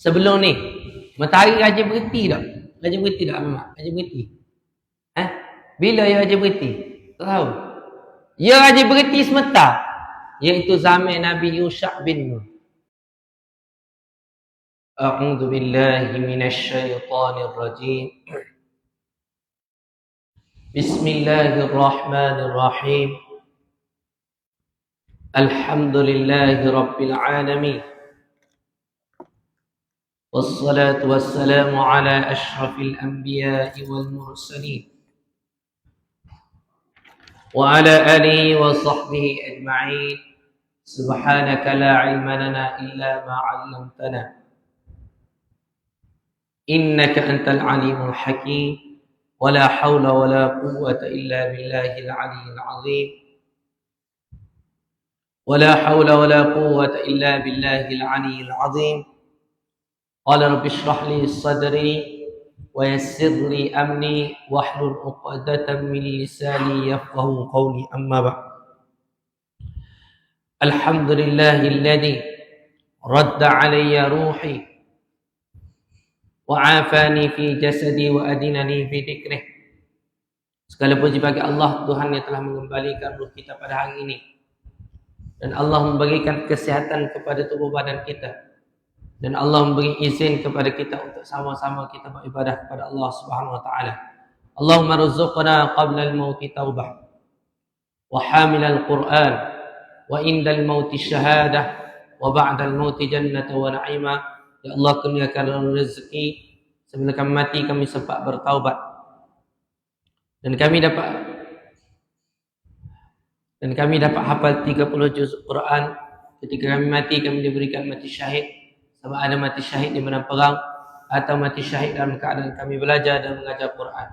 Sebelum ni, matahari rajin berhenti tak? Rajin berhenti tak, Mak? Rajin berhenti. Bila ia rajin berhenti? Tak tahu. Ia rajin berhenti sebentar, iaitu zaman Nabi Yusha' bin Nun. A'udzu billahi minasyaitonir rajim. Bismillahirrahmanirrahim. Alhamdulillahi rabbil alamin. والصلاة والسلام على أشرف الأنبياء والمرسلين وعلى آله وصحبه أجمعين. سبحانك لا علم لنا إلا ما علمتنا إنك أنت العليم الحكيم ولا حول ولا قوة إلا بالله العلي العظيم ولا حول ولا قوة إلا بالله العلي العظيم. قال رب اشرح لي صدري ويسر لي أمري واحلل عقدة من لساني يفقهوا قولي. أما بعد. الحمد لله الذي رد علي روحي وعافاني في جسدي وأدنني بذكره. Segala puji bagi Allah, Tuhan yang telah mengembalikan ruh kita pada hari ini, dan Allah memberikan kesihatan kepada tubuh badan kita, dan Allah memberi izin kepada kita untuk sama-sama kita beribadah kepada Allah Subhanahu wa taala. Allahumma rzuqna qabla al-mauti taubah wa hamil al-Quran wa inda al-mauti syahadah wa ba'da al-mauti jannata wa na'ima. Ya Allah, kurniakan rezeki sebelum kami mati kami sempat bertaubat, dan kami dapat hafal 30 juz Quran. Ketika kami mati, kami diberikan mati syahid, sama ada mati syahid di medan perang atau mati syahid dalam keadaan kami belajar dan mengajar Quran.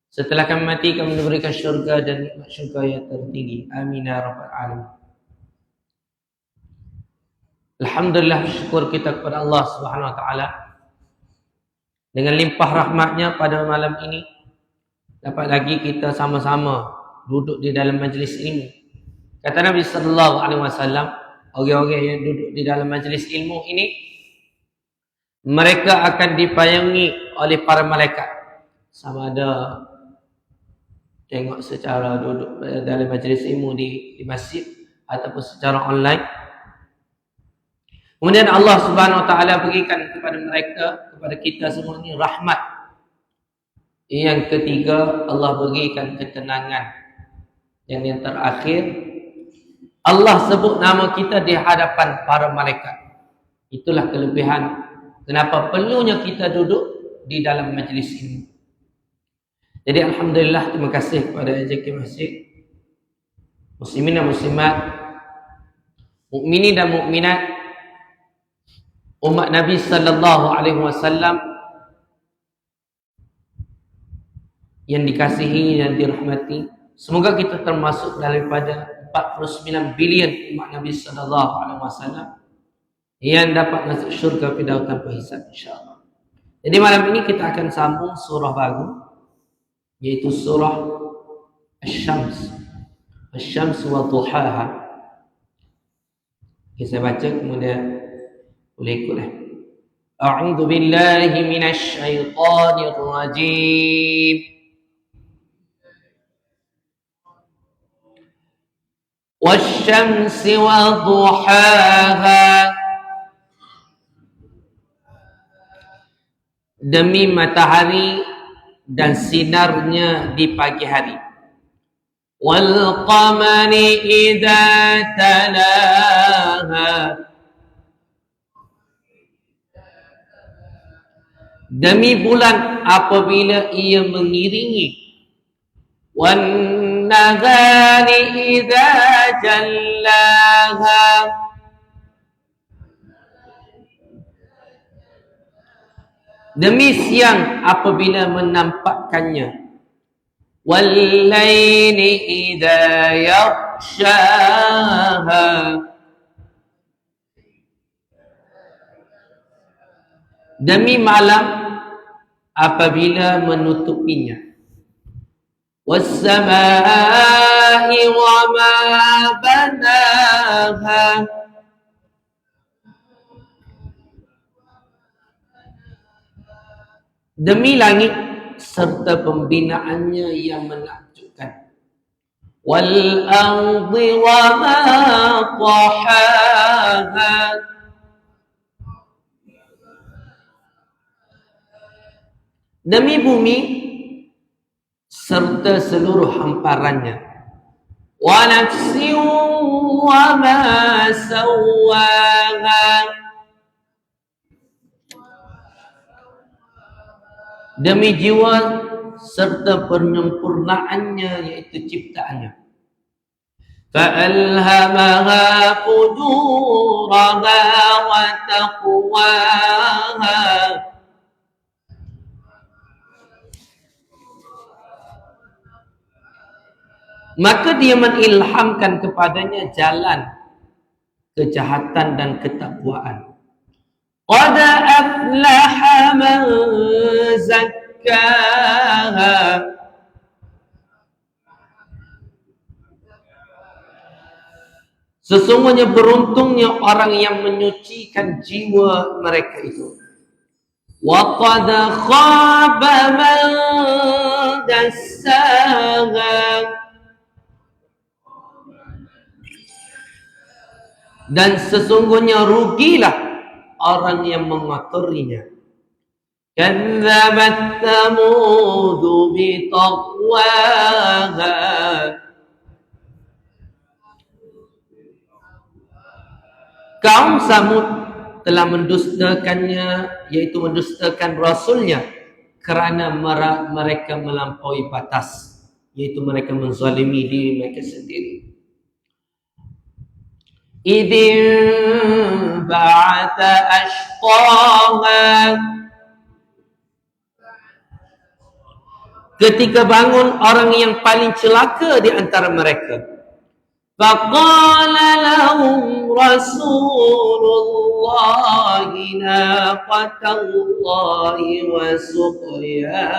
Setelah kami mati, kami diberikan syurga dan nikmat syurga yang tertinggi. Amin ya rabbal alamin. Alhamdulillah, syukur kita kepada Allah Subhanahu wa taala dengan limpah rahmatnya pada malam ini dapat lagi kita sama-sama duduk di dalam majlis ilmu. Kata Nabi sallallahu alaihi wasallam, orang-orang yang duduk di dalam majlis ilmu ini, mereka akan dipayangi oleh para malaikat. Sama ada tengok secara duduk dalam majlis ilmu di masjid ataupun secara online. Kemudian Allah Subhanahu wa taala berikan kepada mereka, kepada kita semua ini rahmat. Yang ketiga, Allah berikan ketenangan. Dan yang terakhir, Allah sebut nama kita di hadapan para malaikat. Itulah kelebihan kenapa perlunya kita duduk di dalam majlis ini. Jadi alhamdulillah, terima kasih kepada JK Masjid, muslimin dan muslimat, mukminin dan mukminat, umat Nabi sallallahu alaihi wasallam yang dikasihi dan dirahmati. Semoga kita termasuk daripada 49 bilion umat Nabi sallallahu alaihi wasallam yang dapat masuk syurga firdaus tanpa hisab, insya-Allah. Jadi malam ini kita akan sambung surah baru, yaitu surah Asy-Syams. Asy-Syams wa duhaha. Saya baca kemudian boleh ikutlah. A'udzu billahi minasy syaithanir rajim. Wasy-syamsi wa duhaha. Demi matahari dan sinarnya di pagi hari. Wal qamari idza talaha. Demi bulan apabila ia mengiringi. Wan nahari idza jallaha. Demi siang apabila menampakkannya. Wal laili idza yaghshaha. Demi malam apabila menutupinya. Was-samaa'i wa ma banaha. demi langit serta pembinaannya yang menakjubkan. Wal ardi wa ma tahaha, demi bumi serta seluruh hamparannya. Wa nafsin wa ma sawwaha, demi jiwa serta penyempurnaannya, yaitu ciptaannya. فَأَلْهَمَهَا فُجُورَهَا وَتَقْوَاهَا, maka dia mengilhamkan kepadanya jalan kejahatan dan ketakwaan. قَدْ أَفْلَحَ مَنْ زَكَّاهَا, sesungguhnya beruntungnya orang yang menyucikan jiwa mereka itu. وَقَدْ خَابَ مَنْ دَسَّاهَا, dan sesungguhnya rugilah orang yang mengotorinya. كَذَّبَتْ ثَمُودُ بِطَغْوَاهَا, kaum Samud telah mendustakannya, yaitu mendustakan Rasulnya, kerana mereka melampaui batas, yaitu mereka menzalimi diri mereka sendiri. Idin ba'atha ashqaha, ketika bangun orang yang paling celaka di antara mereka. فَقَالَ لَهُمْ رَسُولُ اللَّهِ نَاقَةَ اللَّهِ وَسُقْيَاهَا,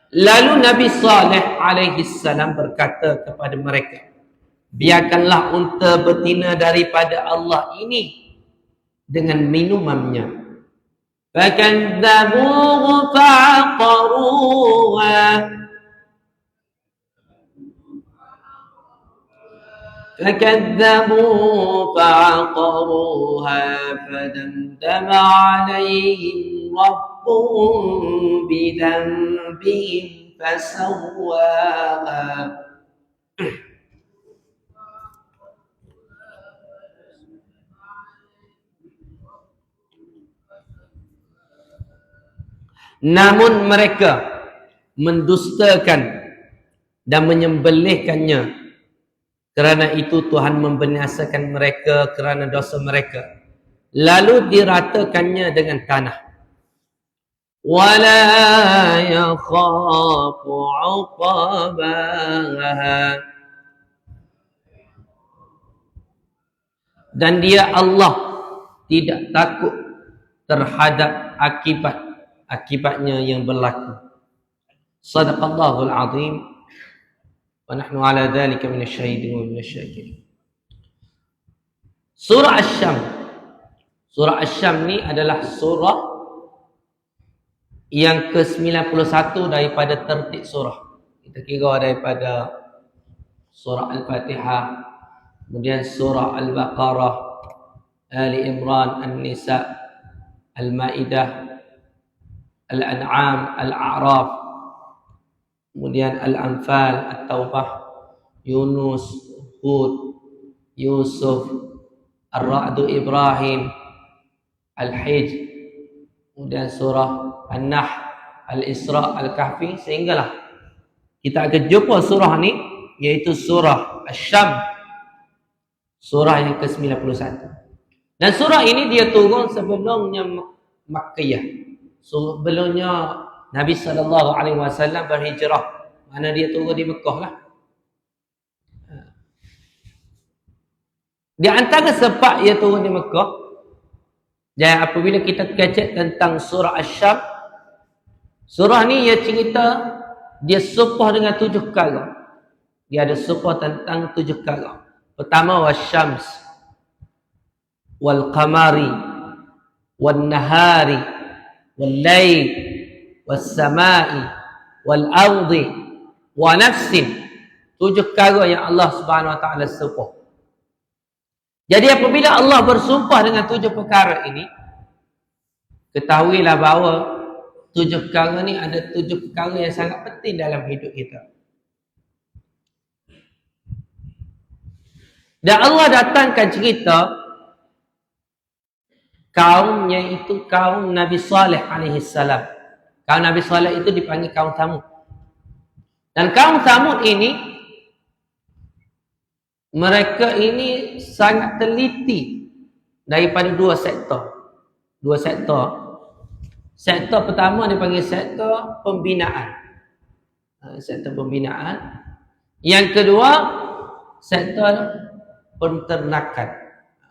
lalu Nabi Saleh alaihi salam berkata kepada mereka, biarkanlah unta betina daripada Allah ini dengan minumannya. فَكَذَّبُوهُ فَعَقَرُوهَا, فَدَمْدَمَ عَلَيْهِمْ رَبُّهُمْ بِذَنبِهِمْ فَسَوَّاهَا. Namun mereka mendustakan dan menyembelihkannya. Kerana itu Tuhan membinasakan mereka kerana dosa mereka, lalu diratakannya dengan tanah. وَلَا يَخَافُ عُقْبَاهَا, dan dia Allah tidak takut terhadap akibatnya yang berlaku. Sadaqallahul azim wa nahnu ala dhalika minasyahidin wa minasyakirin. Surah Asy-Syam. Surah Asy-Syam ni adalah surah yang ke-91 daripada tertib surah. Kita kira daripada surah Al-Fatihah, kemudian surah Al-Baqarah, Ali Imran, An-Nisa, Al-Maidah, Al-An'am, Al-A'raf, kemudian Al-Anfal, At-Taubah, Yunus, Hud, Yusuf, Ar-Ra'd, Ibrahim, Al-Hijr, kemudian surah An-Nahl, Al-Isra, Al-Kahfi, sehinggalah kita akan jumpa surah ni, iaitu surah Asy-Syam, surah yang ke-91. Dan surah ini dia turun sebelumnya Makkiyah. Sebelumnya Nabi SAW berhijrah, mana dia turun di Mekah lah. Di antara sebab ia turun di Mekah, dan apabila kita kaji tentang surah Asy-Syam, surah ni ia cerita, dia serupa dengan 7 perkara. Dia ada serupa tentang 7 perkara. Pertama, wasyams wal qamari wan nahari wal layl was samai wal ardi wa nafsin. 7 perkara yang Allah Subhanahu wa taala sumpah. Jadi apabila Allah bersumpah dengan 7 perkara ini, ketahuilah bahawa 7 perkara ni ada 7 perkara yang sangat penting dalam hidup kita. Dan Allah datangkan cerita kaumnya itu kaum Nabi Saleh alaihi salam. Kaum Nabi Saleh itu dipanggil kaum Thamud. Dan kaum Thamud ini, mereka ini sangat teliti daripada 2 sektor. 2 sektor. Sektor pertama dipanggil sektor pembinaan. Sektor pembinaan. Yang kedua, sektor penternakan.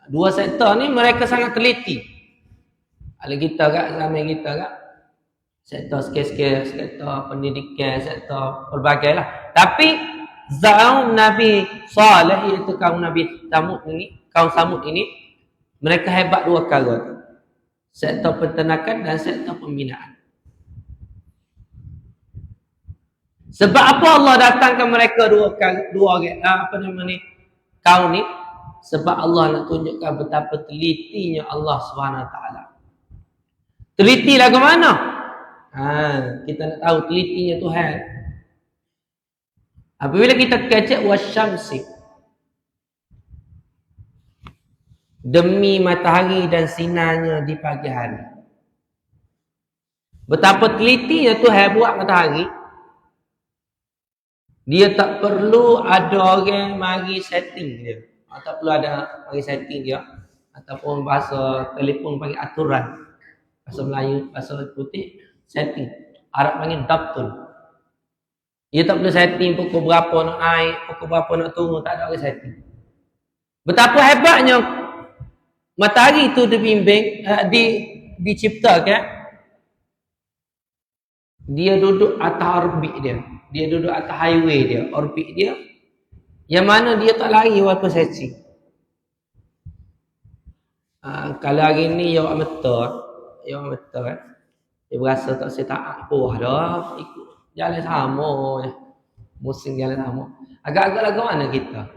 2 sektor ni mereka sangat teliti. Ada kita kat zaman kita kat sektor sikit-sikit, sektor pendidikan, sektor pelbagai lah. Tapi zaman Nabi Saleh, iaitu kaum Nabi Thamud ini, kaum Thamud ini, mereka hebat 2 perkara tu. Sektor penternakan dan sektor pembinaan. Sebab apa Allah datangkan mereka kaum ni? Sebab Allah nak tunjukkan betapa telitinya Allah SWT. Teliti lah ke mana? Kita nak tahu telitinya Tuhan. Apabila kita kecek wasyamsi, demi matahari dan sinarnya di pagi hari. Betapa telitinya Tuhan buat matahari. Dia tak perlu ada orang mari setting dia. Tak perlu ada mari setting dia. Ataupun bahasa telefon panggil aturan. Bahasa Melayu, bahasa putih, setting. Arab panggil dabtul. Dia tak perlu setting pukul berapa nak naik, pukul berapa nak turun. Tak ada orang setting. Betapa hebatnya matahari itu dibimbing, diciptakan. Dia duduk atas orbit dia. Dia duduk atas highway dia, orbit dia. Yang mana dia tak lari walaupun setting. Kalau hari ni awak meter kan. Dia berasa tak setaat puas dah. Ikut jalan sama je. Musim jalan sama. Agak-agak lagu mana kita?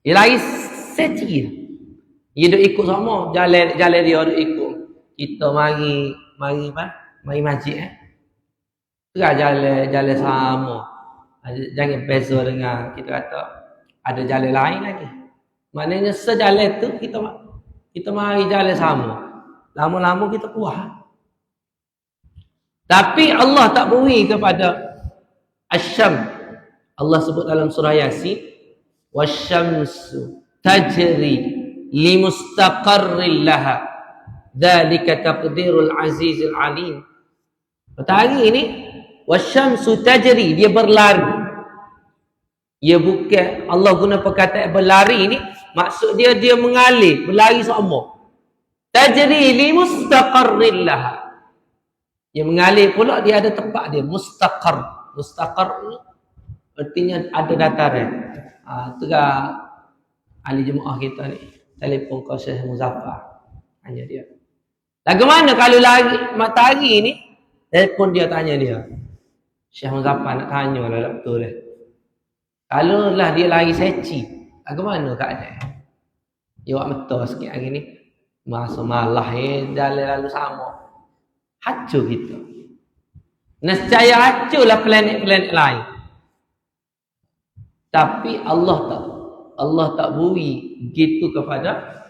Dia lari setting. Dia duk ikut sama. Jalan dia duk ikut. Kita mari masjid Terus jalan sama. Jangan beza dengan kita kata ada jalan lain lagi. Maknanya sejalan tu kita mari jalan sama. Lama-lama kita puas. Tapi Allah tak beri kepada Asy-Syam. Allah sebut dalam surah Yasin, wasyamsu tajri limustaqarril laha. Dzalika taqdirul azizil alim. Matahari ini wasyamsu tajri, dia berlari. Dia bukan Allah guna perkataan berlari ni, maksud dia mengalir, berlari sama. Tajri li mustaqarril laha. Dia mengalir pula, dia ada tempat dia, mustaqar. Mustaqar ni artinya ada dataran. Terang ahli jemaah kita ni telefon ke Syekh Muzaffar, tanya dia. Lagu mana kalau lari matahari ni? Telefon dia tanya dia. Syekh Muzaffar nak tanya lah betul lah. Kalau lah dia lari seci, lagu mana keadaan? Dia buat betul sikit hari ni. Masa malah jalan lalu sama. Hancur kita. Nescaya hancurlah planet-planet lain. Tapi Allah tak beri gitu kepada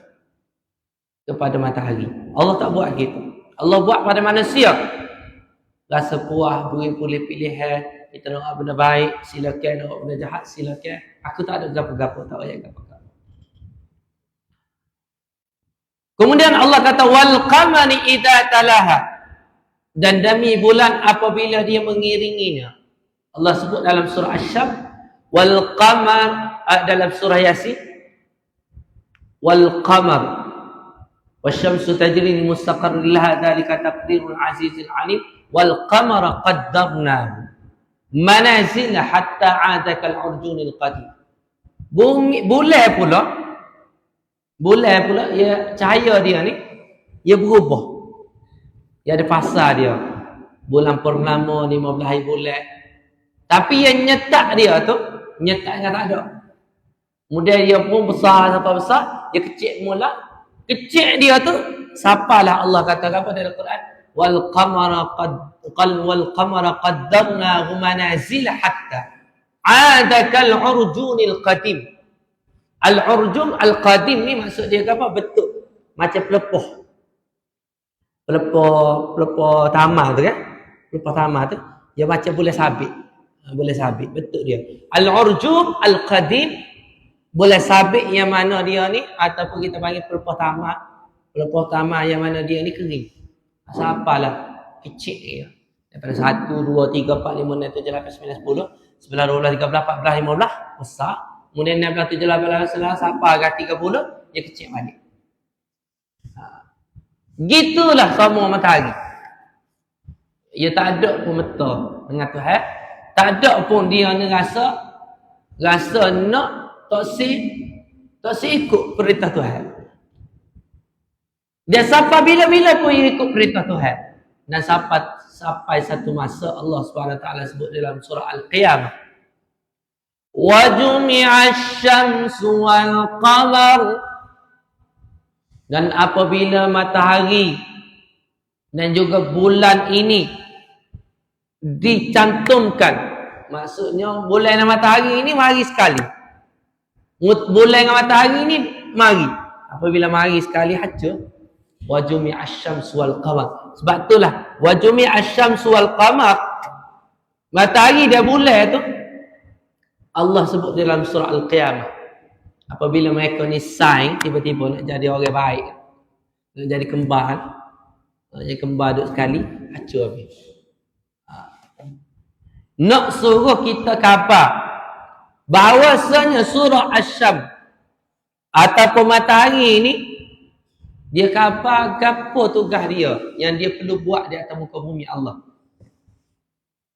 matahari. Allah tak buat gitu. Allah buat pada manusia. Rasa puas, boleh pilihan. Kita nak benda baik, silakan. Nak benda jahat, silakan. Aku tak ada gapo-gapo, tak payah gapo-gapo. Kemudian Allah kata wal qamari idza talaha, dan demi bulan apabila dia mengiringinya. Allah sebut dalam surah Asy-Syams, wal qamar, dalam surah Yasin, wal qamar wasyamsu tajri li mustaqarrin laha dzalika taqdirul azizil alim wal qamara qaddarnahu manazil hatta 'ada kal urjunil qadim. Bulan pula. Bulan pula, ya, cahaya dia ni, ia berubah. Dia ada fasa dia. Bulan purnama, 15 hari bulan. Tapi yang nyetak dia tu, nyetaknya tak ada. Kemudian dia pun besar sampai besar, dia kecil mula. Kecil dia tu, siapalah Allah kata apa dalam Quran? Wal qamara qaddarnahu manazil hatta ada kal urjunil qadim. Al urjun al qadim ni maksud dia apa? Betul. Macam pelepoh. Pelepoh tamal tu kan? Pelepoh tamal tu dia macam boleh sabit. Boleh sabit, betul dia. Al urjun al qadim boleh sabit yang mana dia ni ataupun kita panggil pelepoh tamal. Pelepoh tamal yang mana dia ni kering. Siapalah kecil dia. Daripada 1 2 3 4 5 6 7 8 9 10 11 12 13 14 15 besar. Kemudian 16 17 18 19 sampai ke 30 dia kecil balik. Gitulah semua matahari. Ia tak ada pun betul dengan Tuhan. Tak ada pun dia ni rasa nak tak ikut perintah Tuhan. Dia sampai bila-bila pun ikut perintah Tuhan. Dan sampai satu masa Allah SWT sebut dalam surah Al-Qiyamah. Wa jumi'ash syamsu wal qamar. Dan apabila matahari dan juga bulan ini dicantumkan. Maksudnya bulan dan matahari ini mari sekali. Bulan dan matahari ini mari. Apabila mari sekali hancur. Wa jumi'ash syamsu wal qamar. Sebab itulah wa jumi'ash syamsu wal qamar, matahari dan bulan tu Allah sebut dalam surah Al-Qiyamah. Apabila mereka ni sign tiba-tiba nak jadi orang baik, nak jadi kembar, nak jadi kembar duk sekali hancur habis. Nak suruh kita khabar bahawasanya surah Asy-Syams ataupun matahari ni dia khabar apa tugas dia yang dia perlu buat di atas muka bumi Allah.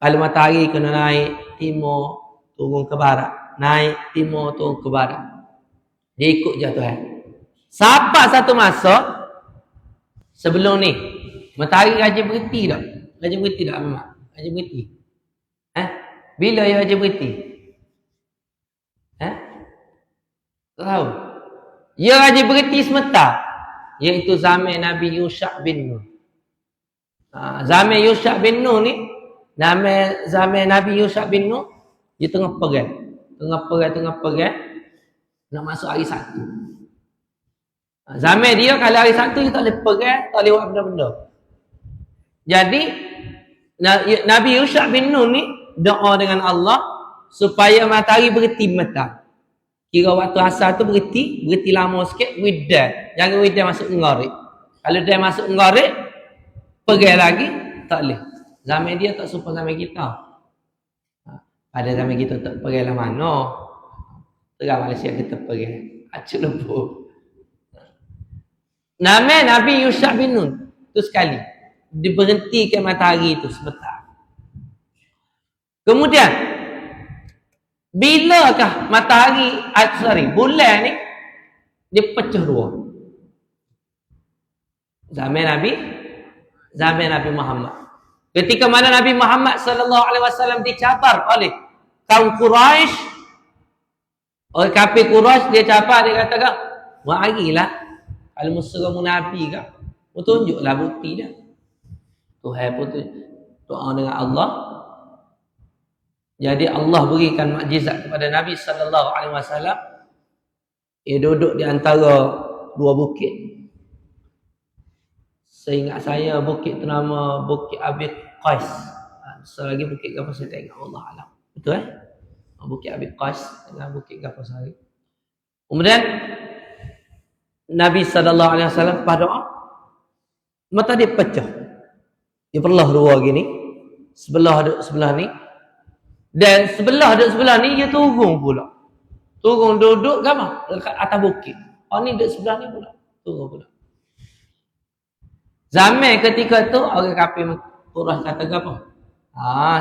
Kalau matahari kena naik timur turun ke barat, naik timur turun ke barat, dia ikut je Tuhan. Sampai satu masa sebelum ni matahari rajin berhenti tak? Rajin berhenti tak memang? Rajin berhenti. Bila dia rajin berhenti? Tak tahu. Dia rajin berhenti sebentar. Iaitu zaman Nabi Yusha' bin Nun. Zaman Yusha' bin Nun ni, zaman Nabi Yusha' bin Nun, dia tengah perang. Tengah perang, nak masuk hari Sabtu. Zaman dia kalau hari Sabtu dia tak boleh perang, tak boleh buat benda-benda. Jadi, Nabi Yusha' bin Nun ni, doa dengan Allah, supaya matahari berhenti mentang. Kira waktu asal tu berhenti lama sikit, widdah. Jangan widdah masuk ngorek. Kalau dia masuk ngorek, pergi lagi, tak boleh. Zaman dia tak serupa zaman kita. Pada zaman kita tak pergi lah mana. Terang Malaysia kita pergi. Acuk lebur. Nama Nabi Yusha' bin Nun. Tu sekali. Diberhentikan matahari tu sebentar. Kemudian, bilakah matahari, bulan ni dia pecah dua? Zaman Nabi Muhammad. Ketika mana Nabi Muhammad sallallahu alaihi wasallam dicabar oleh kaum Quraisy, oleh kafir Quraisy, dia cabar, dia katakan, "Marilah kalau musra Nabi ke, tunjuklah bukti dia." Tuhan pun doa dengan Allah. Jadi Allah berikan mukjizat kepada Nabi sallallahu alaihi wasallam. Dia duduk di antara dua bukit. Seingat saya bukit tu nama Bukit Abi Qais. Selagi bukit apa saya tengok Allah alam. Betul Bukit Abi Qais dengan bukit apa saya. Kemudian Nabi sallallahu alaihi wasallam berdoa. Mata dia pecah. Dia belah dua gini. Sebelah ni. Dan sebelah ni dia turun pula. Turun duduk ke apa? Dekat atas bukit. Ni duduk sebelah ni pula. Turun pula. Zaman ketika tu orang kafir Quraisy kata apa?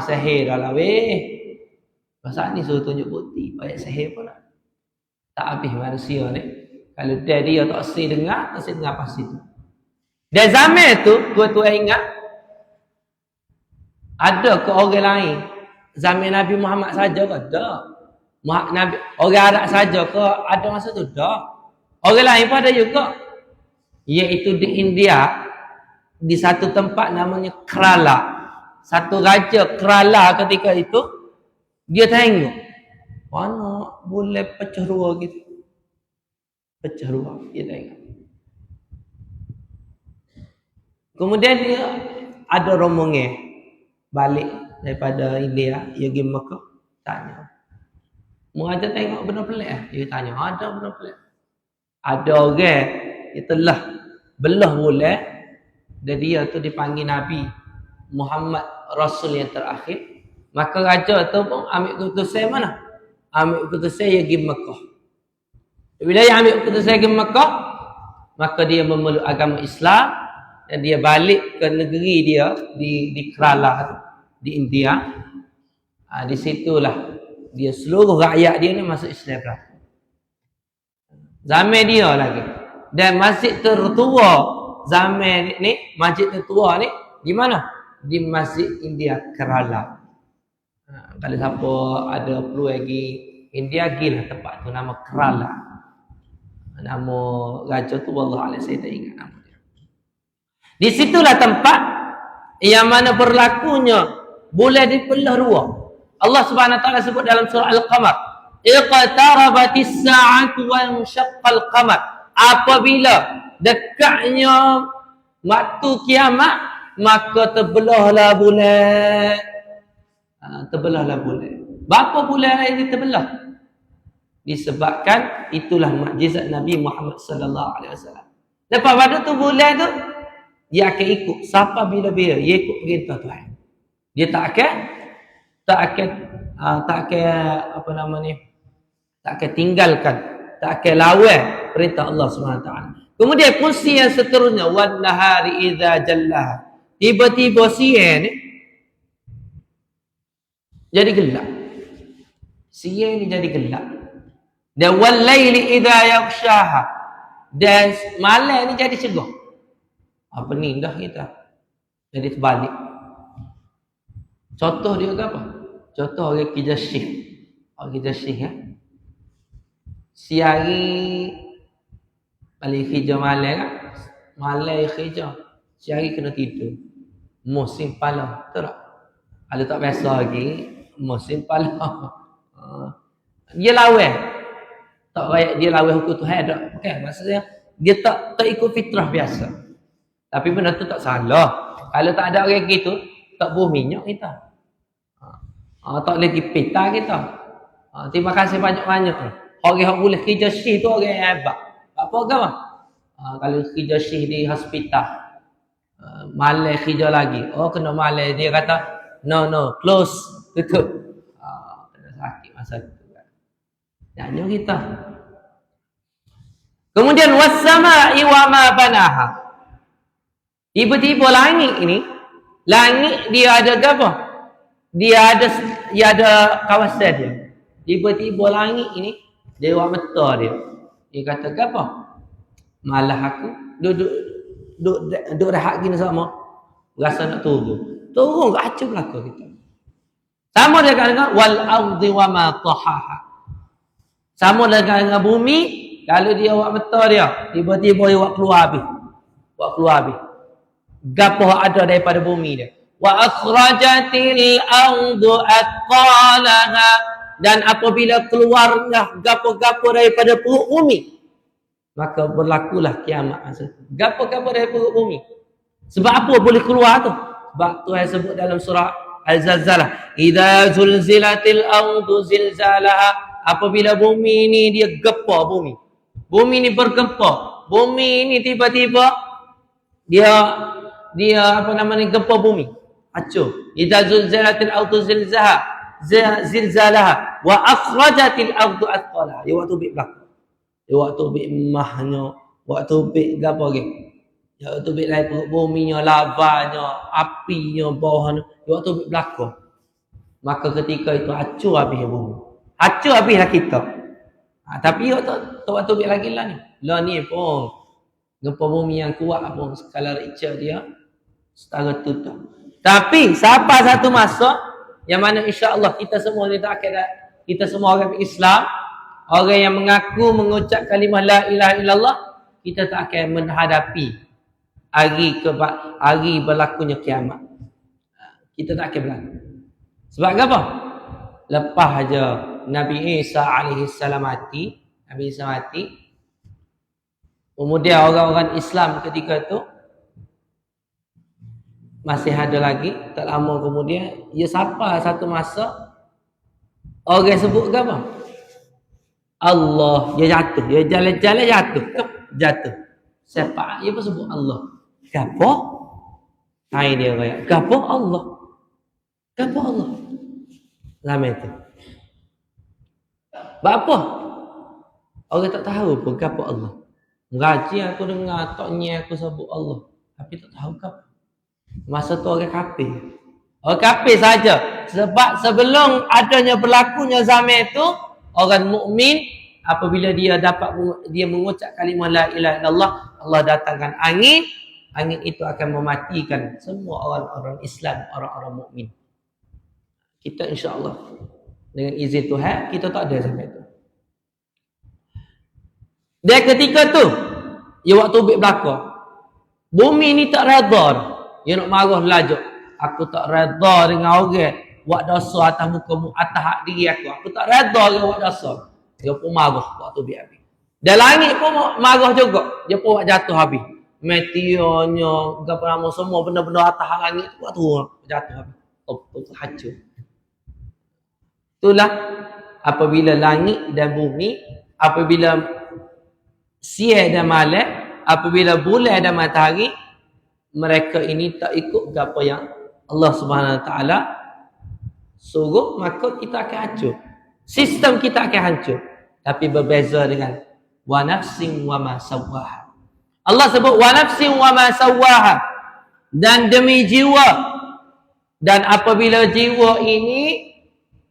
Sihir dah lah weh. Pasal ni suruh tunjuk bukti. Banyak sihir pula. Tak habis manusia ni. Kalau dia tak dengar pasti tu. Dan zaman tu, tua-tua ingat, ada ke orang lain? Zaman Nabi Muhammad saja ke? Tak. Nabi, orang Arab saja ke? Ada masa tu? Tak. Orang lain pun ada juga. Iaitu di India, di satu tempat namanya Kerala. Satu raja Kerala ketika itu, dia tengok. Mana boleh pecah dua gitu. Pecah dua, dia tengok. Kemudian dia ada rombongan balik daripada India, dia pergi Mekah, tanya. Mengajar tengok benda pelik dia tanya, ada benda pelik. Ada orang dia telah belah bulan dan dia tu dipanggil Nabi Muhammad Rasul yang terakhir. Maka raja tu pun ambil keputusan mana? Ambil keputusan dia pergi Mekah. Bila dia ambil keputusan pergi Mekah, maka dia memeluk agama Islam dan dia balik ke negeri dia di Kerala di India. Di situlah dia seluruh rakyat dia ni masuk Islam. Zaman dia lagi. Dan masjid tertua zaman ni, masjid tertua ni di mana? Di Masjid India Kerala. Kalau siapa ada perlu lagi India, gilah tempat tu, nama Kerala. Nama raja tu wallahualam saya tak ingat nama dia. Di situlah tempat yang mana berlakunya boleh dibelah dua. Allah Subhanahu wa taala sebut dalam surah Al-Qamar, iqtarabatis sa'atu wa insyaqqal qamar. Apabila dekatnya waktu kiamat, maka terbelahlah bulan. Terbelahlah bulan. Berapa bulan ini terbelah? Disebabkan itulah mukjizat Nabi Muhammad sallallahu alaihi wasallam. Lepas pada tu bulan tu dia akan ikut siapa bila-bila, dia ikut perintah Tuhan. Dia tak akan apa nama ni? Tak akan tinggalkan, tak akan lawan perintah Allah Subhanahu wa taala. Kemudian kursi yang seterusnya, wan nahari idza jallaha. Tiba-tiba siang ni jadi gelap. Siang ni jadi gelap. Dan wal laili idza yaghshaha. Dan malam ni jadi cerah. Apa ni dah kita. Jadi terbalik. Contoh dia ke apa? Contoh orang kerja shift. Orang kerja shift ya. Siang balik kerja malam kan. Malam kerja. Siang kena tidur. Musim palau. Betul tak? Kalau tak biasa lagi, musim palau. Dia lawan. Tak rakyat dia lawan hukum Tuhan tak. Okay, maksudnya dia tak ikut fitrah biasa. Tapi benda tu tak salah. Kalau tak ada orang gitu, tak buah minyak kita. Tak boleh pita kita. Terima kasih banyak-banyak. Orang yang boleh kerja shift tu orang yang hebat. Apa agama? Kalau kerja shift di hospital, malam kerja lagi. Oh, kena malam. Dia kata, no, close, tutup. Kena sakit masa tu. Nyanyi kita. Kemudian was-sama'i wa ma banaha. Tiba-tiba langit ini, langit dia ada apa? Dia ada kawasan dia. Tiba-tiba langit ini dia buat mata dia. Dia kata apa? Malah aku duduk rehat gini sama. Rasa nak turun. Turun ke acuk belaka kita. Sama dengan wal ardi wa ma tahaha. Sama dengan bumi, kalau dia buat mata dia, tiba-tiba dia buat keluar habis. Buat keluar habis. Gapo ada daripada bumi dia. Wa akhrajatil ardu athqalaha. Dan apabila keluarnya gapo-gapo daripada perut bumi, maka berlakulah kiamat masa itu. Gapo-gapo daripada perut bumi. Sebab apa boleh keluar tu? Sebab Tuhan sebut dalam surah Al-Zalzalah, idza zulzilatil ardu zilzalaha. Apabila bumi ni dia gempar bumi. Bumi ni bergempar. Bumi ni tiba-tiba dia apa namanya gempar bumi. Hancur. Idza zulzilatil ardu zilzalaha wa akhrajatil ardu athqalaha. Dia waktu bik belakang. Dia waktu bik mahnya, waktu bik gapo lagi? Dia waktu bik lain perut buminya, lavanya, apinya, bawahnya. Dia waktu bik belakang. Maka ketika itu hancur habis bumi. Hancur habislah kita. Tapi yo tak waktu lagi lah ni. Lah ni pun gempa bumi yang kuat pun skala Richter dia setara tu tu. Tapi siapa satu masa yang mana insya-Allah kita semua ni tak akan, kita semua orang Islam, orang yang mengucap kalimah la ilaha illallah, kita tak akan menghadapi hari berlakunya kiamat. Kita tak akan berlaku. Sebab apa? Lepas aja Nabi Isa alaihi salam mati, Nabi Isa mati, kemudian orang-orang Islam ketika tu masih ada lagi, tak lama kemudian, ia siapa satu masa orang sebut ke apa? Allah, dia jatuh, dia jalan-jalan jatuh. Siapa? Dia pun sebut Allah. Gapo? Hai dia kaya, gapo Allah? Gapo Allah? Lama itu. Apa? Orang tak tahu pun gapo Allah. Ngaji aku dengar, toknya aku sebut Allah, tapi tak tahu gapo. Masa tu orang kafir. Orang kafir saja. Sebab sebelum adanya berlakunya zaman itu, orang mukmin apabila dia mengucap kalimah la ilaha illallah, Allah datangkan angin, angin itu akan mematikan semua orang-orang Islam, orang-orang mukmin. Kita insya-Allah dengan izin Tuhan kita tak ada zaman itu. Dia ketika tu, ya waktu berlaku, bumi ni tak redha. Dia nak marah laju. Aku tak redha dengan orang buat dosa atas muka atas hak diri aku. Aku tak redha dengan buat dosa. Dia pun marah waktu habis. Dan langit pun marah juga. Dia pun buat jatuh habis. Meteornya, apa nama semua benda-benda atas hak langit tu waktu jatuh habis. Hancur. Itulah apabila langit dan bumi, apabila siang dan malam, apabila bulan dan matahari, mereka ini tak ikut apa yang Allah Subhanahu Wa Taala suruh, maka kita akan hancur. Sistem kita akan hancur. Tapi berbeza dengan wa nafsin wa ma sawwaha. Allah sebut wa nafsin wa ma sawwaha, dan demi jiwa, dan apabila jiwa ini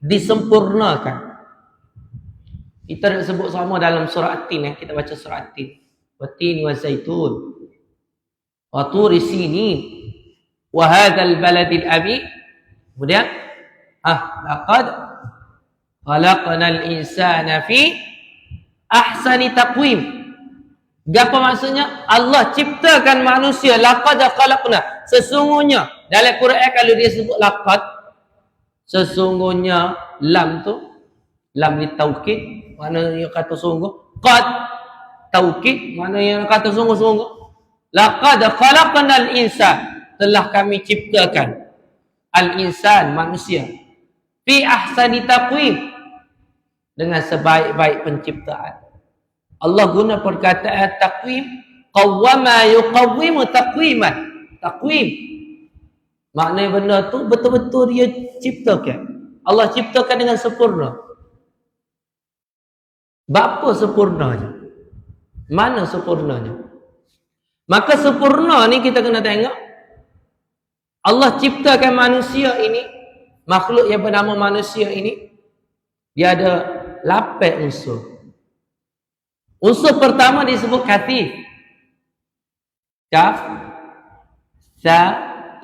disempurnakan. Kita nak sebut sama dalam surah At-Tin, kita baca surah At-Tin. Wa tin wa zaitun wa turi sinin wa hadzal baladil amin. Kemudian laqad khalaqnal insana fi ahsani taqwim. Apa maksudnya? Allah ciptakan manusia, laqad khalaqna, sesungguhnya. Dalam Quran kalau dia sebut laqad, sesungguhnya, lam tu lam li taukid, maknanya kata sungguh. Qad taukid, maknanya kata sungguh-sungguh. Laqad khalaqnal insan, telah kami ciptakan al-insan, manusia, fi ahsani taqwim, dengan sebaik-baik penciptaan. Allah guna perkataan taqwim, qawwama yuqawwimu taqwiman. Taqwim maknanya benda tu betul-betul dia ciptakan. Allah ciptakan dengan sempurna. Bapa sempurnanya? Mana sempurnanya? Maka sempurna ni kita kena tengok. Allah ciptakan manusia ini, makhluk yang bernama manusia ini, dia ada 8 unsur. Unsur pertama disebut katif. Kaf, sa,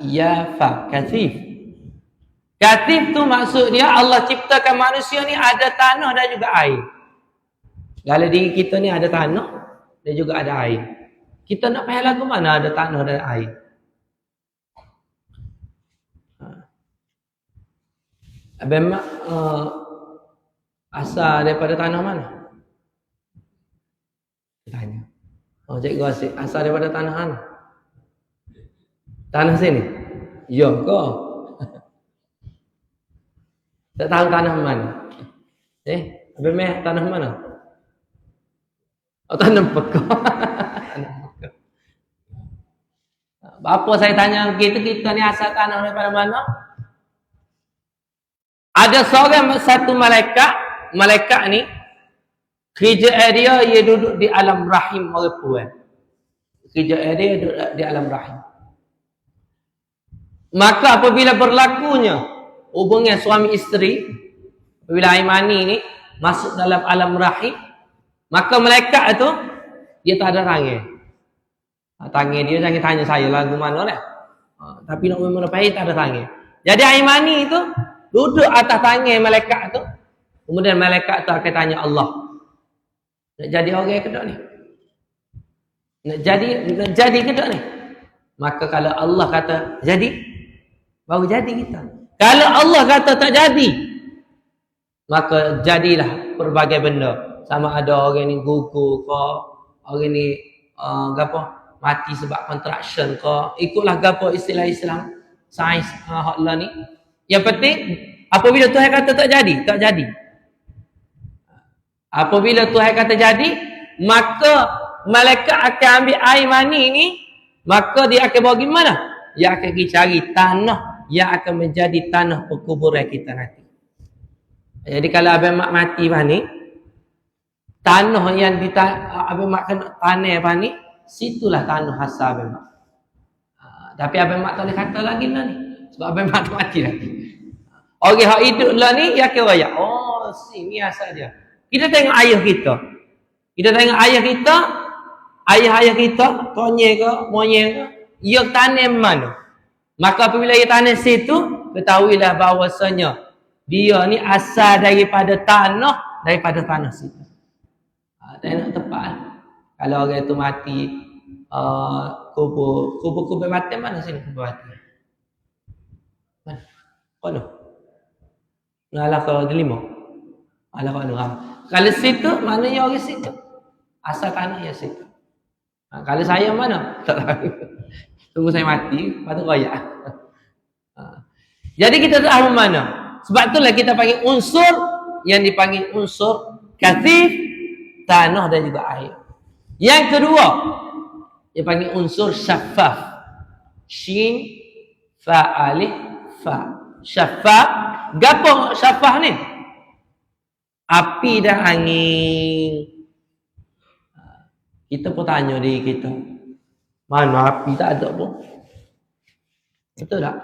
ya, fa. Katif. Katif tu maksud dia Allah ciptakan manusia ni ada tanah dan juga air. Dalam diri kita ni ada tanah dan juga ada air. Kita nak payah lagu mana ada tanah dan air? Abang asal daripada tanah mana? Tanya. Cikgu asyik, asal daripada tanah mana? Tanah sini? Ya ke? Tak tahu tanah mana? Abang tanah mana? Oh, tanah Pekah. Apa saya tanya kita ni asal tanah daripada mana? Ada satu malaikat ni kerja dia duduk di alam rahim orang puan. Kerja dia duduk di alam rahim. Maka apabila berlakunya hubungan suami isteri, apabila air mani ni masuk dalam alam rahim, Maka malaikat tu dia tak ada tangan. Tangan dia jangan tanya saya lagu mana lah. Tapi nak memang pahit tak ada tangan. Jadi air mani tu duduk atas tangan malaikat tu. Kemudian malaikat tu akan tanya Allah. Nak jadi orang ke tak ni? Nak jadi ke tak ni? Maka kalau Allah kata jadi, baru jadi kita. Kalau Allah kata tak jadi, maka jadilah pelbagai benda. Sama ada orang ni gugur ke, orang ni mati sebab contraction ke, ikutlah gapo istilah Islam, sains hotlah ni. Yang penting apabila Tuhan kata tak jadi, tak jadi. Apabila Tuhan kata jadi, maka malaikat akan ambil air mani ni, maka dia akan bawa pergi mana? Dia akan pergi cari tanah yang akan menjadi tanah perkuburan kita nanti. Jadi kalau abang mak mati ni, tanah yang abang mak kena tanah ni, situlah tanah asal abang mak. Tapi abang mak tak boleh kata lagi lah ni, sebab abang mak tu mati lagi. Orang yang hidup lah ni, dia akan raya. Oh, sini asal dia. Kita tengok ayah kita. Kita tengok ayah kita, ayah-ayah kita, tonyek ke, monyet ke, ia tanam mana? Maka apabila ia tanam situ, ketahuilah bahawasanya dia ni asal daripada tanah situ. Tengok tepat. Kalau orang tu mati, kubur mati mana sini kubur mati? Mana? Kono. Ngalah ke delima. Alah kono. Kalau situ, maknanya orang situ. Asal tanah ya situ. Kalau saya mana? Tak tahu. Tunggu saya mati, patut royak. Jadi kita tahu mana? Sebab itulah kita panggil unsur yang dipanggil unsur kathif, tanah dan juga air. Yang kedua, dia panggil unsur syaffaf. Shin, fa, alif, fa. Syaffaf. Gapo syaffaf ni? Api dan angin. Kita pun tanya diri kita, mana api tak ada pun. Betul tak?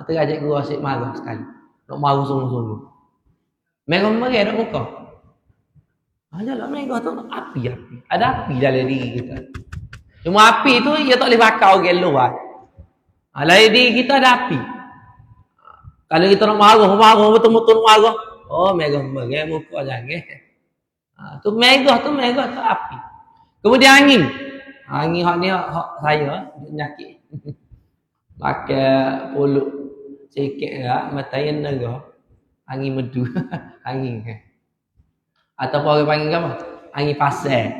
Tengah cikgu asyik marah sekali. Nak marah sungguh-sungguh. Merah-merah nak muka. Ajalah merah tu api. Ada api dalam diri kita. Cuma api tu ia tak boleh bakar orang luar. Dalam diri kita ada api. Kalau kita nak marah betul-betul marah. Oh, merah-merah muka jangan. Tu merah tu api. Kemudian angin. Angin hak ni hak saya penyakit. Pakai poluk sikit lah, matayan naga. Angin medu. Angin. Ataupun orang panggil apa? Angin pasir.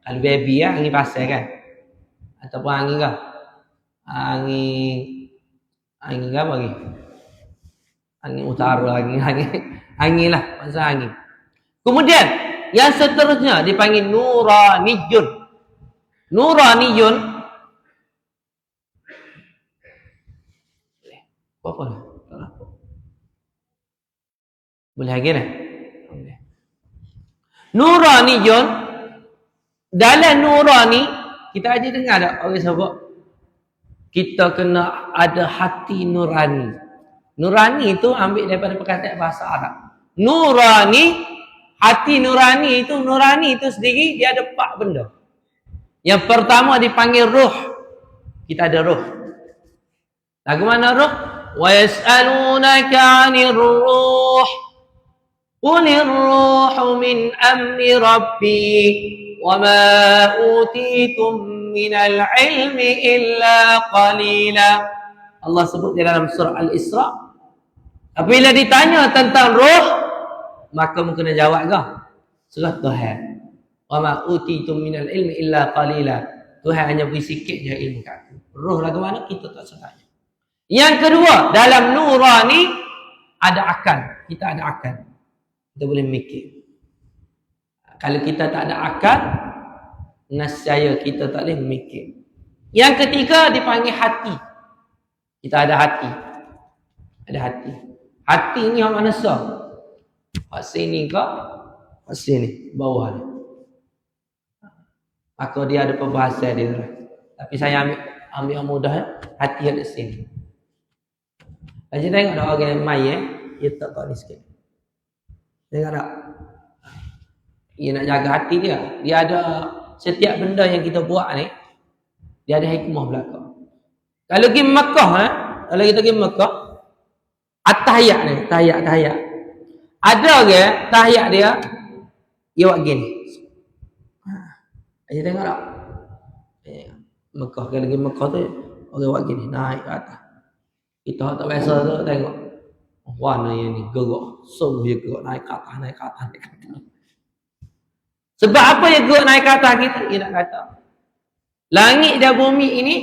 Kalau baby lah, angin pasir kan. Ataupun angin ke? Angin ke apa lagi? Angin utara, angin lah, masa angin. Kemudian yang seterusnya dipanggil nuraniyun. Nuraniyun apa ni? Boleh lagi ni? Nuraniyun, dalam nurani kita aja dengar tak orang sebut kita kena ada hati nurani. Nurani itu ambil daripada perkataan bahasa Arab. Nurani, hati nurani itu sendiri dia ada 4 benda. Yang pertama dipanggil ruh. Kita ada ruh. Lagu mana ruh? Wa yas'alunaka 'anir ruh. Qulir ruhu min amri rabbi wa ma utitum minal ilmi illa qalila. Allah sebut di dalam surah Al-Isra. Apabila ditanya tentang ruh, maka mungkin kena jawab ke? Surah Tuhan. Wa ma utitum minal ilmi illa qalila. Tuhan hanya beri sikit je ilmu kat aku. Ruh lagu mana kita tak tanya. Yang kedua, dalam nurani ada akal. Kita ada akal. Kita boleh mikir. Kalau kita tak ada akal, nescaya kita tak boleh mikir. Yang ketiga dipanggil hati. Kita ada hati. Ada hati. Hati ni yang mana sah? Hak sini ke? Hak sini, bawah ni. Maka dia ada perbahasan dia. Tapi saya ambil yang mudah, hati ada sini. Jadi tengok ada orang yang main, dia tak ni sikit. Tengok tak? Dia nak jaga hati dia. Dia ada setiap benda yang kita buat ni, dia ada hikmah belakang. Kalau pergi Mekah, kalau kita pergi Mekah, at-tahiyat ni, tahiyat. Ada ke tahiyat dia buat gini. Aja tengok tak? Mekah, kalau pergi Mekah tu orang buat gini, naik ke atas. Kita tak biasa tu tengok. Warna yang ni gerak, sungguh dia gerak naik ke atas. Sebab apa yang gerak naik ke atas kita? Dia nak kata langit dan bumi ini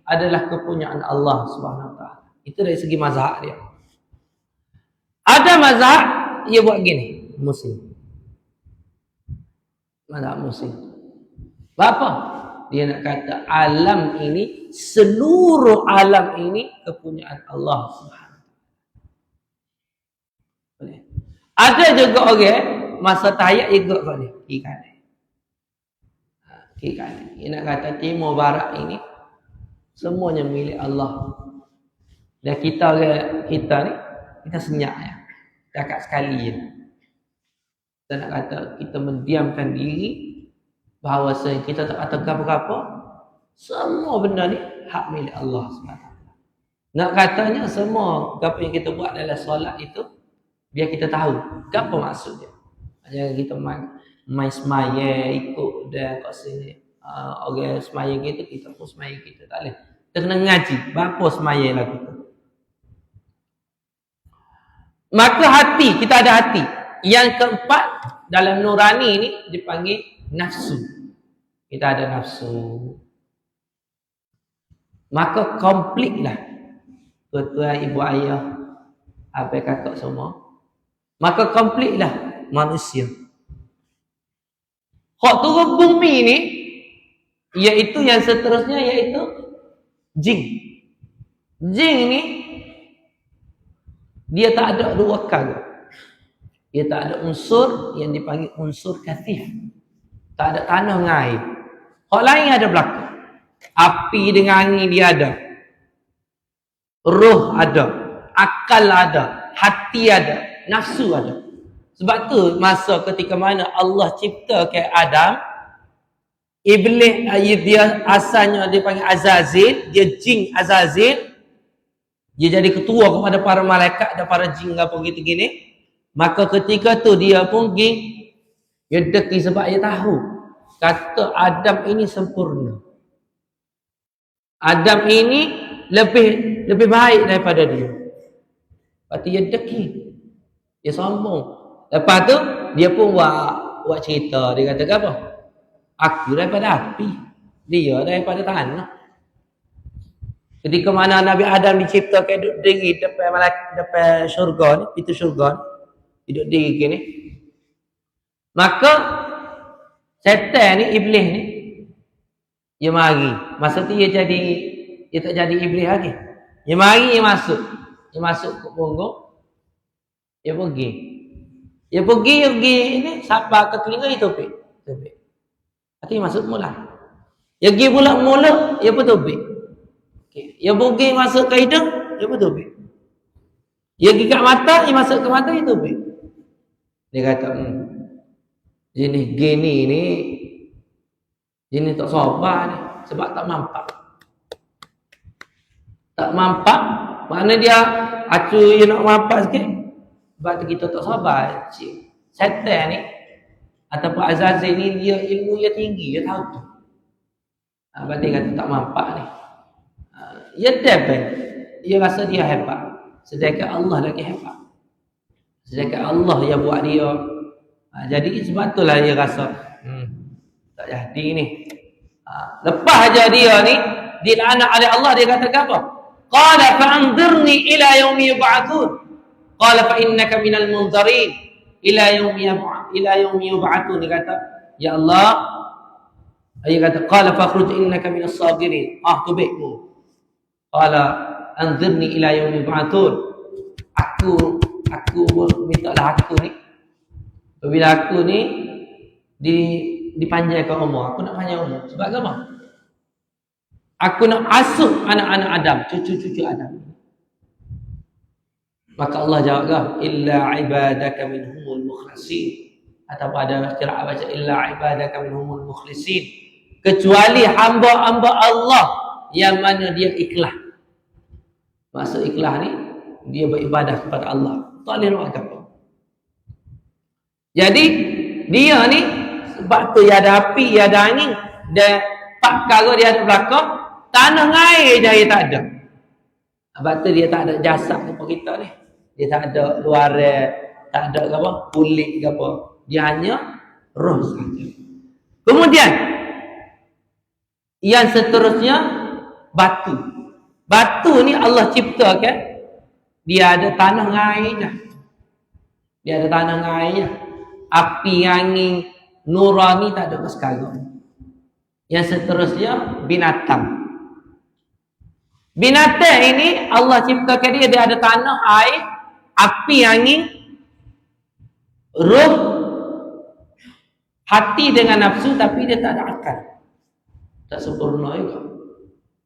adalah kepunyaan Allah Subhanahu Wa Taala. Itu dari segi mazhab dia. Ada mazhab dia buat gini, musim. Mazhab musim. Apa? Dia nak kata alam ini, seluruh alam ini kepunyaan Allah Subhanahu. Ada juga orang masa tahiyat dia gerak kat ni, kiri kanan. Kiri kanan. Dia nak kata timur barat ini semuanya milik Allah. Dan kita ni, kita senyap ya. Dekat sekali je. Kita nak kata kita mendiamkan diri bahawa kita tak kata apa-apa. Semua benda ni hak milik Allah SWT. Nak katanya semua apa yang kita buat dalam solat itu biar kita tahu apa maksudnya. Jangan kita main semaya ikut dan kat sini orang semaya kita, kita pun semaya kita. Tak boleh. Kita kena ngaji berapa semaya lah kita. Maka hati, kita ada hati. Yang keempat dalam nurani ni dipanggil nafsu. Kita ada nafsu. Maka kompliklah tuan-tuan, ibu ayah, abang kakak semua. Maka kompliklah manusia. Hak turun bumi ni, iaitu yang seterusnya, iaitu jin. Jin ni dia tak ada dua kali. Dia tak ada unsur yang dipanggil unsur kathif. Tak ada tanah dengan air. Hak lain ada belakang. Api dengan angin dia ada. Roh ada. Akal ada. Hati ada. Nafsu ada. Sebab tu masa ketika mana Allah ciptakan Adam, Iblis dia asalnya dia panggil Azazil, dia jin Azazil. Dia jadi ketua kepada para malaikat dan para jin apa gitu gini. Maka ketika tu dia pun pergi, dia deki sebab dia tahu kata Adam ini sempurna. Adam ini lebih baik daripada dia. Lepas tu dia deki. Dia sombong. Lepas tu dia pun buat cerita. Dia kata apa? Aku daripada api, dia daripada tanah. Ketika mana Nabi Adam diciptakan duduk diri depan syurga ni, pintu syurga ni, duduk diri gini. Maka setan ni, iblis ni, dia mari. Masa tu dia tak jadi iblis lagi. Dia mari, dia masuk. Dia masuk ke punggung. Dia pergi. Dia pergi ini sampai ke telinga dia topik. Hati masuk mula. Dia pergi pula mulut, dia pun topik. Okay. Dia pergi masuk ke hidung, dia pun topik. Dia pergi kat mata, dia masuk ke mata, dia topik. Dia kata, jenis gini ni, jenis tak sabar ni. Sebab tak mampak. Tak mampak, mana dia acu dia nak mampak sikit. Sebab tu kita tak sabar. Setan ni, ataupun Azazil ni, dia ilmu dia tinggi, dia tahu tu. Berarti kata tak mampak ni. Dia dapat. Dia rasa dia hebat. Sedangkan Allah lagi hebat. Sedangkan Allah yang buat dia. Jadi sebab itulah dia rasa tak jadi ni. Lepas aja dia ni dilaknat oleh Allah, dia kata apa? Qala fa'anzirni ila yaumi yub'atsun. Qala fa innaka minal munzirin ila yaumi yub'atsun. Dia kata, ya Allah, dia kata qala fakhruj innaka minas sagirin. Tubikmu. Qala anzirni ila yaumi yub'atsun. Aku mintalah aku ni. Bila aku ni dipanjangkan umur, aku nak panjang umur. Sebab apa? Aku nak asuh anak-anak Adam, cucu-cucu Adam. Maka Allah jawablah, illa ibadaka minhumul mukhlasin. atau ada qiraat baca illa ibadaka minhumul mukhlisin, kecuali hamba-hamba Allah yang mana dia ikhlas. Maksud ikhlas ni dia beribadah kepada Allah. Tak boleh nak apa. Jadi dia ni sebab tu dia ada api, dia ada angin, dan pak perkara dia ada belakang, tanah air je dia tak ada. Sebab tu dia tak ada jasad apa kita ni. Dia tak ada luar, tak ada apa, kulit ke apa. Dia hanya roh saja. Kemudian yang seterusnya batu. Batu ni Allah ciptakan, dia ada tanah airnya. Dia ada tanah airnya. Api, angin, nurani tak ada sekarang. Yang seterusnya binatang. Binatang ini Allah ciptakan dia ada tanah, air, api, angin, roh, hati dengan nafsu, tapi dia tak ada akal. Tak sempurna juga.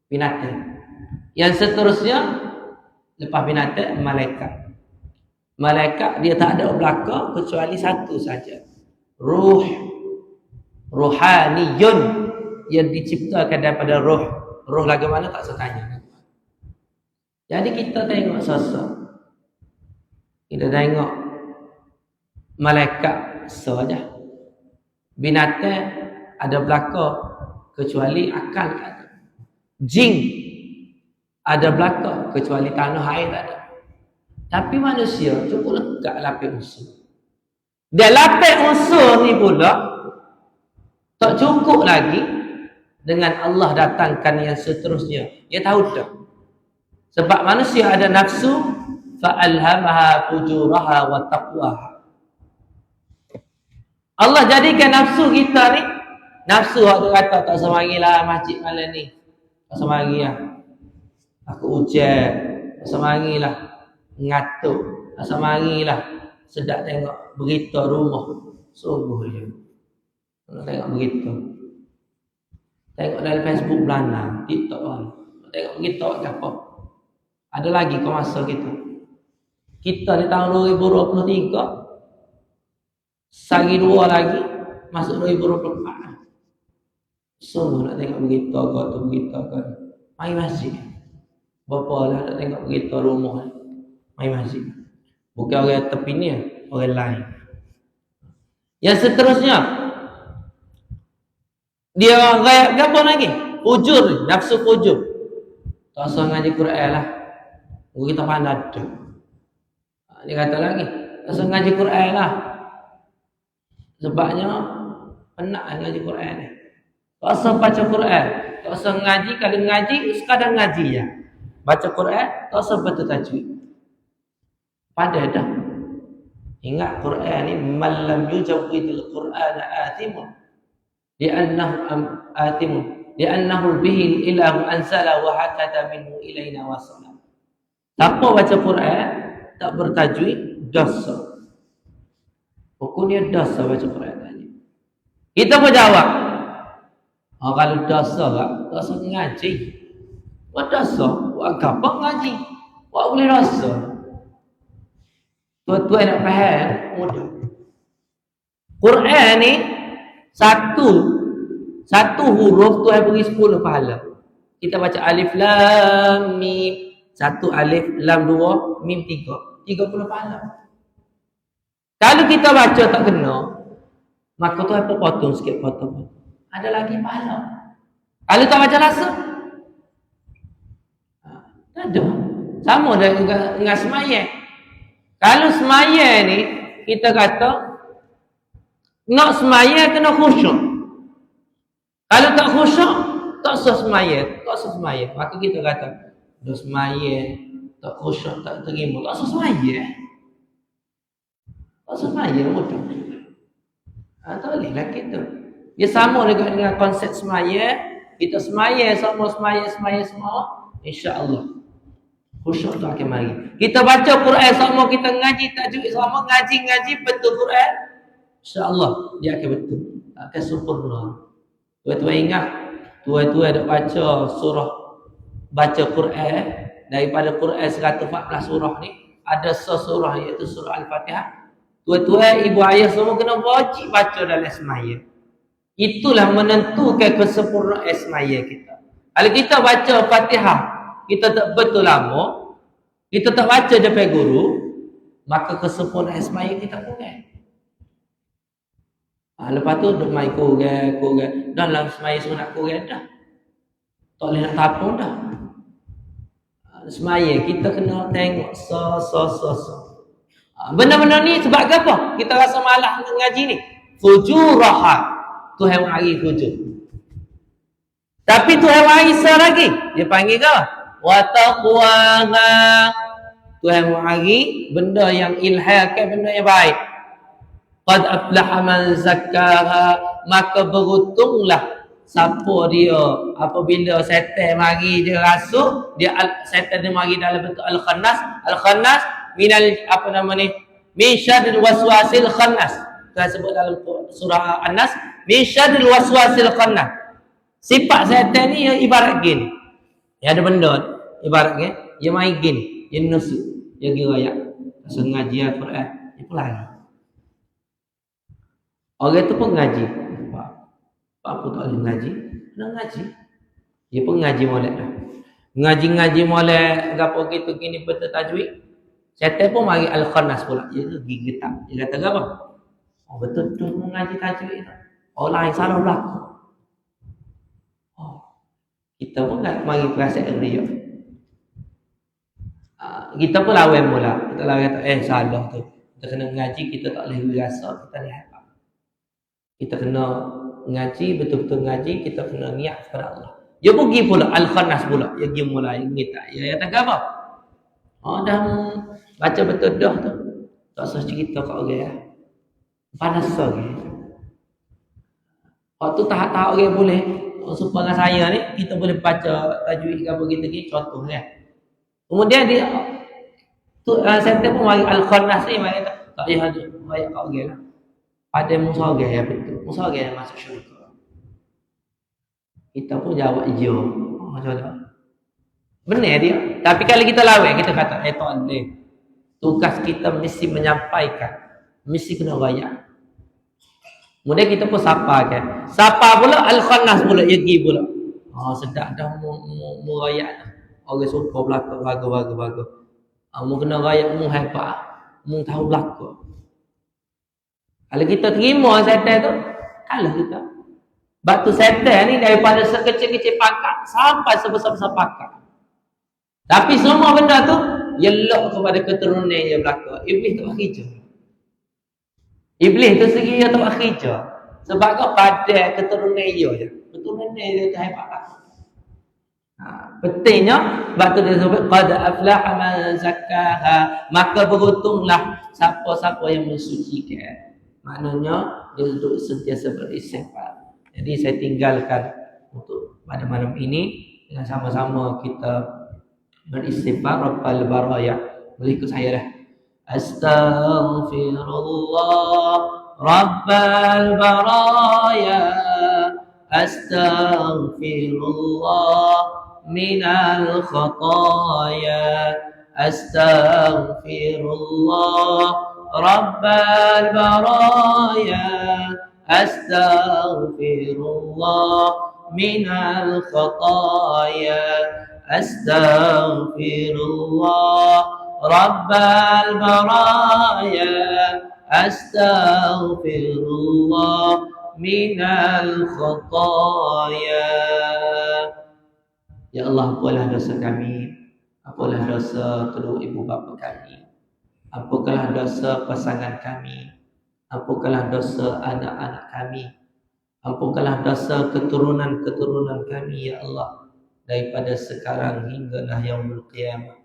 Binatang. Yang seterusnya lepas binatang, malaikat. Malaikat dia tak ada belaka kecuali satu saja. Ruh. Ruhaniyun. Yang diciptakan daripada roh. Roh lagu mana tak saya tanya. Jadi kita tengok sosok. Kita tengok malaikat saja. Binatang ada belaka kecuali akal tak ada. Jin ada belaka kecuali tanah air tak ada. Tapi manusia cukup lekat lapis unsur. Dia lapis unsur ni pula tak cukup lagi dengan Allah datangkan yang seterusnya. Dia tahu tak? Sebab manusia ada nafsu, fa'alhamaha fujuraha wa taqwaha. Allah jadikan nafsu kita ni, nafsu waktu kata tak semarilah masjid malam ni. Tak semarilah. Aku ujian. Tak semarilah. Ngatuk. Tak semarilah. Sedap tengok berita rumah. Sungguh je. Tengok berita. Tengok dalam Facebook Belanda, TikTok kan. Tengok berita apa. Ada lagi ke masa kita. Kita di tahun 2023. Sehari dua lagi masuk 2024. Sungguh nak tengok berita kau tu berita kau. Mai masjid. Bapa lah nak tengok berita rumah. Mai masjid. Bukan orang tepi ni, orang lain. Yang seterusnya dia gaya apa lagi? Fujur, nafsu fujur. Tak usah ngaji Quran lah. Kita pandai dah. Dia kata lagi, tak usah ngaji Quran lah. Sebabnya penat ngaji Quran ni. Tak usah baca Quran, tak usah ngaji, kalau ngaji sekadar ngaji ya. Baca Quran, tak usah baca tajwid. Pandai dah. Ingat Quran ni man lam yujawwidil Qur'ana athimun. Li'annahu bihi ilahu anzala wa hakata minhu ilaina wasala. Siapa baca Quran tak bertajwid, dosa. Hukumnya dosa baca Quran tadi. Kita pun jawab. Kalau dosa tak usah ngaji. Buat dosa, buat apa ngaji? Buat boleh dosa. Tuan-tuan nak faham mudah. Quran ni satu huruf tu bagi 10 pahala. Kita baca alif lam mim. 1 alif lam 2 mim 3. 30 pahala. Kalau kita baca tak kena, maka tu apa potong sikit potong. Ada lagi pahala. Kalau tak baca langsung, tak ada. Sama dengan semayang. Kalau semayang ni kita kata nak semayang kena khusyuk. Kalau tak khusyuk, tak usah semayang, tak usah semayang. Maka kita kata dah semayang, tak khusyuk, tak terima, tak usah semayang. Tak usah semayang mudah. Tak boleh lah kita. Dia sama dengan konsep semayang. Kita semayang sama semayang semua, insya-Allah khusyuk tu akan mari. Kita baca Quran sama, kita ngaji tajwid sama, ngaji betul Quran, insya-Allah dia akan betul, akan sempurna. Tuan-tuan ingat, tuan-tuan ada baca surah, baca Quran daripada Quran 114 surah ni, ada surah iaitu surah Al-Fatihah. Tuan-tuan, ibu ayah semua kena wajib baca dalam semaya. Itulah menentukan kesempurnaan semaya kita. Kalau kita baca Fatihah, kita tak betul lama, kita tak baca depan guru, maka kesempurnaan semaya kita kurang. Lepas tu duk main kurang. Dalam semaya sunat kurang dah. Tak boleh nak tapung dah. Semaya kita kena tengok so. Benda-benda ni sebab apa? Kita rasa malas nak ngaji ni. Fujuraha. Tuhan mari fujur. Tapi Tuhan mari lagi. Dia panggil ke? Wa taqwaha. Tuhan mari benda yang ilhamkan, benda yang baik. Qad aflaha man zakkaha. Maka beruntunglah siapa dia apabila setan mari dia rasuk, setan dia mari dalam bentuk al-khannas. Al-khannas minal apa nama ni? Min syarril waswasil khannas. Tuhan sebut dalam surah An-Nas, min syarril waswasil khannas. Sifat setan ni yang ibarat gini. Yang ada benda ibarat gini, dia main gini, dia nusuk, dia gerayak. Sengaja Al-Quran, dia pelangi. Orang tu pun ngaji. Apa tak boleh ngaji? Nak ngaji. Dia pun ngaji molek dah. Ngaji molek gapo gitu gini betul tajwid. Syaitan pun mari al-khannas pula. Dia gigit tak. Dia kata apa? Oh betul tu mengaji tajwid tu. Orang lain salah belaka. Oh. Kita pun nak mari perasaan dia. Kita pun lawan pula. Kita lawan kata salah tu. Kita kena ngaji, kita tak boleh rasa, kita lihat. Kita kena ngaji, betul-betul ngaji, kita kena niat kepada Allah. Dia pergi pula al-khannas pula. Dia pergi mulai minta. Ya kata apa? Dah baca betul dah tu. Tak usah cerita kat orang ya. Panas lagi. Waktu tahap-tahap orang boleh supaya dengan saya ni, kita boleh baca tajwid ke apa kita ni, contoh kan. Kemudian dia saya pun mari al-khannas ni mari tak payah banyak kat orang lah. Ada musa orang yang betul. Musa orang yang masuk syurga. Kita pun jawab ya. Macam mana? Benar dia. Tapi kalau kita lawan, kita kata tak boleh. Tugas kita mesti menyampaikan. Mesti kena rayak. Kemudian kita pun sapa kan. Sapa pula al-khannas pula pergi pula. Sedap dah mu rayak dah. Orang suka belaka bagus. Mu kena rayak mu hebat. Mu tahu belaka. Kalau kita terima setan tu, kalah kita. Batu setan ni daripada sekecil-kecil pangkat sampai sebesar-besar pangkat. Tapi semua benda tu elok kepada keturunan yang belaka. Iblis tak kerja. Iblis tu sendiri dia tak kerja. Sebab kau pada keturunan dia je. Keturunan dia tu hebat lah. Pentingnya batu dia sebut qad aflaha man zakkaha. Maka beruntunglah siapa-siapa yang mensucikan. Maknanya dia duduk sentiasa beristighfar. Jadi saya tinggalkan untuk pada malam ini dengan sama-sama kita beristighfar Rabbal baraya. Boleh ikut saya dah. Astaghfirullah Rabbal baraya. Astaghfirullah minal khataya. Astaghfirullah رب البرايا أستغفر الله من الخطايا أستغفر الله رب البرايا أستغفر الله من الخطايا. Ya Allah, apalah dosa kami, apalah dosa kedua ibu bapa kami, ampunkanlah dosa pasangan kami, ampunkanlah dosa anak-anak kami, ampunkanlah dosa keturunan-keturunan kami ya Allah, daripada sekarang hinggalah yaumul qiyamah.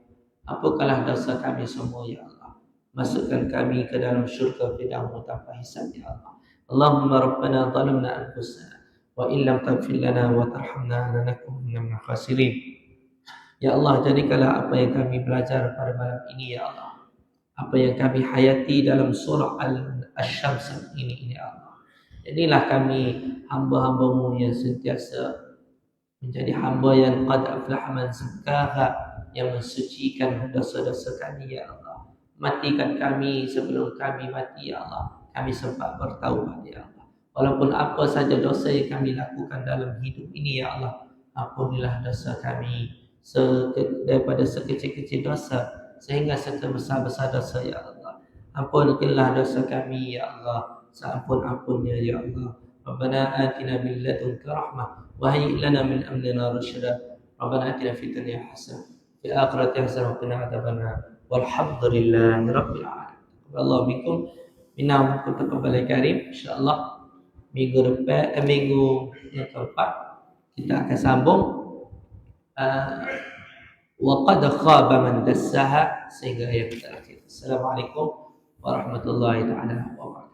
Ampunkanlah dosa kami semua ya Allah, masukkan kami ke dalam syurga firdaus tanpa hisab ya Allah. Allahumma rabbana zalamna anfusana wa illam taghfir lana wa tarhamna lanakunanna minal khasirin. Ya Allah, jadikanlah apa yang kami belajar pada malam ini ya Allah, apa yang kami hayati dalam surah Al-Syams ini ya Allah. Jadilah kami hamba-hamba-Mu yang sentiasa menjadi hamba yang qad aflaha man zakkaha, yang mensucikan dosa-dosa kami ya Allah. Matikan kami sebelum kami mati ya Allah. Kami sempat bertaubat ya Allah. Walaupun apa saja dosa yang kami lakukan dalam hidup ini ya Allah, ampunilah dosa kami daripada sekecil-kecil dosa sehingga sekebesar-besar dosa ya Allah. Ampunilah dosa kami ya Allah, seampun-ampunnya ya Allah. Rabbana atina min ladunka rahmah wa hayyi lana min amrina rasyada. Rabbana atina fid dunya hasanah wa fil akhirati hasanah wa qina adzabannar. Walhamdulillahi rabbil alamin. Wallahu minkum minna wa taqabbal karim. Insyaallah minggu depan minggu yang keempat kita akan sambung wa qad khaba man dassaha sehingga ayat terakhir. Assalamualaikum warahmatullahi taala wabarakatuh.